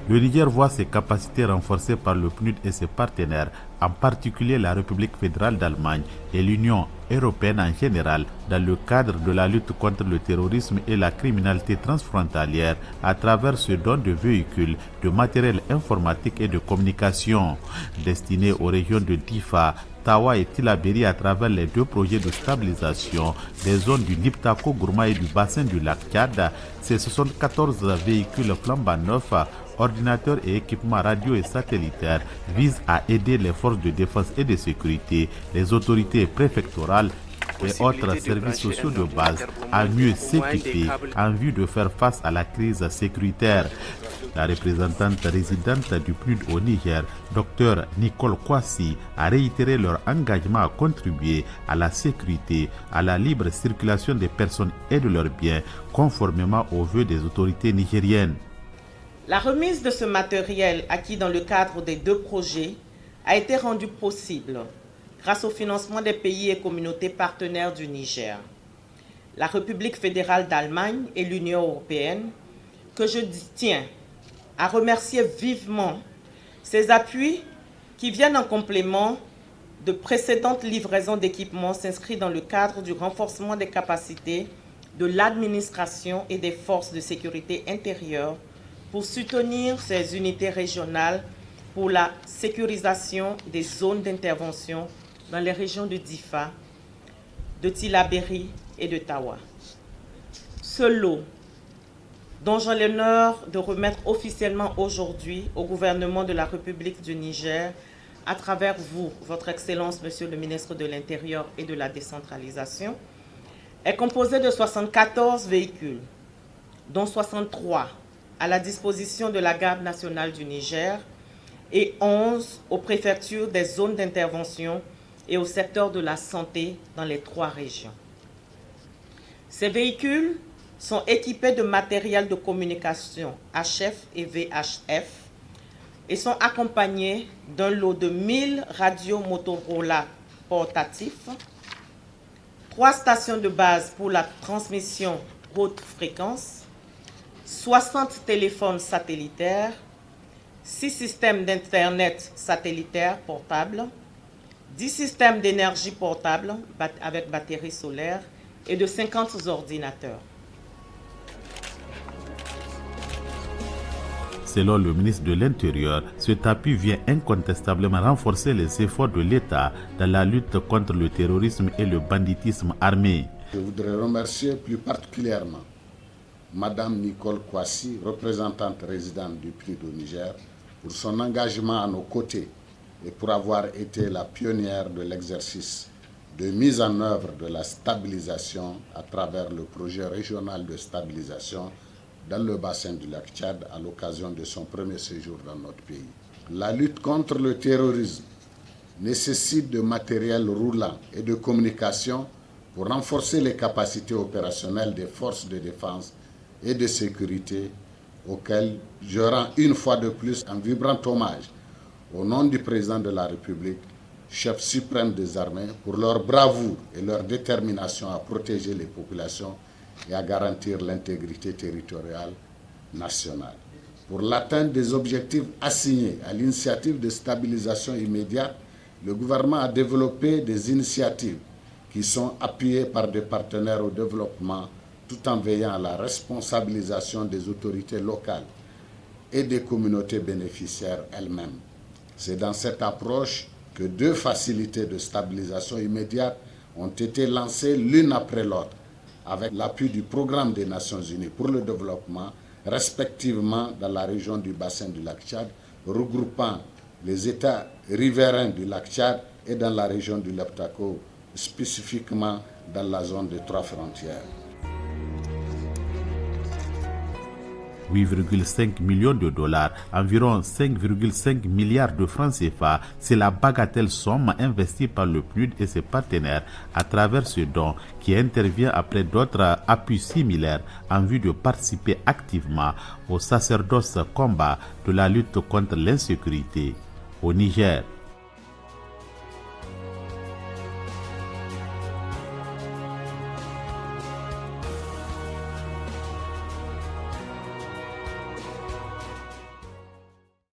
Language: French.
Le Niger voit ses capacités renforcées par le PNUD et ses partenaires, en particulier la République fédérale d'Allemagne et l'Union européenne en général, dans le cadre de la lutte contre le terrorisme et la criminalité transfrontalière à travers ce don de véhicules, de matériel informatique et de communication destinés aux régions de Difa, Tawa et Tillabéri à travers les deux projets de stabilisation des zones du Niptako, Gourma et du bassin du lac Tchad. Ces 74 véhicules flambant neufs, ordinateurs et équipements radio et satellitaires visent à aider les forces de défense et de sécurité, les autorités préfectorales et autres services sociaux de base à mieux s'équiper en vue de faire face à la crise sécuritaire. La représentante résidente du PNUD au Niger, Dr Nicole Kwasi, a réitéré leur engagement à contribuer à la sécurité, à la libre circulation des personnes et de leurs biens, conformément aux vœux des autorités nigériennes. La remise de ce matériel acquis dans le cadre des deux projets a été rendue possible grâce au financement des pays et communautés partenaires du Niger, la République fédérale d'Allemagne et l'Union européenne, que je tiens à remercier vivement. Ces appuis qui viennent en complément de précédentes livraisons d'équipements s'inscrivent dans le cadre du renforcement des capacités de l'administration et des forces de sécurité intérieure pour soutenir ces unités régionales pour la sécurisation des zones d'intervention dans les régions de Difa, de Tillabéri et de Tawa. Ce lot, dont j'ai l'honneur de remettre officiellement aujourd'hui au gouvernement de la République du Niger, à travers vous, votre Excellence, Monsieur le ministre de l'Intérieur et de la Décentralisation, est composé de 74 véhicules, dont 63 à la disposition de la Garde nationale du Niger et 11 aux préfectures des zones d'intervention et au secteur de la santé dans les 3 régions. Ces véhicules sont équipés de matériel de communication HF et VHF et sont accompagnés d'un lot de 1000 radios Motorola portatifs, 3 stations de base pour la transmission haute fréquence, 60 téléphones satellitaires, 6 systèmes d'Internet satellitaire portables, 10 systèmes d'énergie portable avec batterie solaire et de 50 ordinateurs. Selon le ministre de l'Intérieur, cet appui vient incontestablement renforcer les efforts de l'État dans la lutte contre le terrorisme et le banditisme armé. Je voudrais remercier plus particulièrement Madame Nicole Kwasi, représentante résidente du PNUD au Niger, pour son engagement à nos côtés et pour avoir été la pionnière de l'exercice de mise en œuvre de la stabilisation à travers le projet régional de stabilisation dans le bassin du lac Tchad à l'occasion de son premier séjour dans notre pays. La lutte contre le terrorisme nécessite de matériel roulant et de communication pour renforcer les capacités opérationnelles des forces de défense et de sécurité auxquelles je rends une fois de plus un vibrant hommage au nom du président de la République, chef suprême des armées, pour leur bravoure et leur détermination à protéger les populations et à garantir l'intégrité territoriale nationale. Pour l'atteinte des objectifs assignés à l'initiative de stabilisation immédiate, le gouvernement a développé des initiatives qui sont appuyées par des partenaires au développement tout en veillant à la responsabilisation des autorités locales et des communautés bénéficiaires elles-mêmes. C'est dans cette approche que 2 facilités de stabilisation immédiate ont été lancées l'une après l'autre, avec l'appui du Programme des Nations Unies pour le développement, respectivement dans la région du bassin du lac Tchad, regroupant les États riverains du lac Tchad et dans la région du Niptako, spécifiquement dans la zone des 3 frontières. 8,5 millions de dollars, environ 5,5 milliards de francs CFA, c'est la bagatelle somme investie par le PNUD et ses partenaires à travers ce don qui intervient après d'autres appuis similaires en vue de participer activement au sacerdoce combat de la lutte contre l'insécurité au Niger.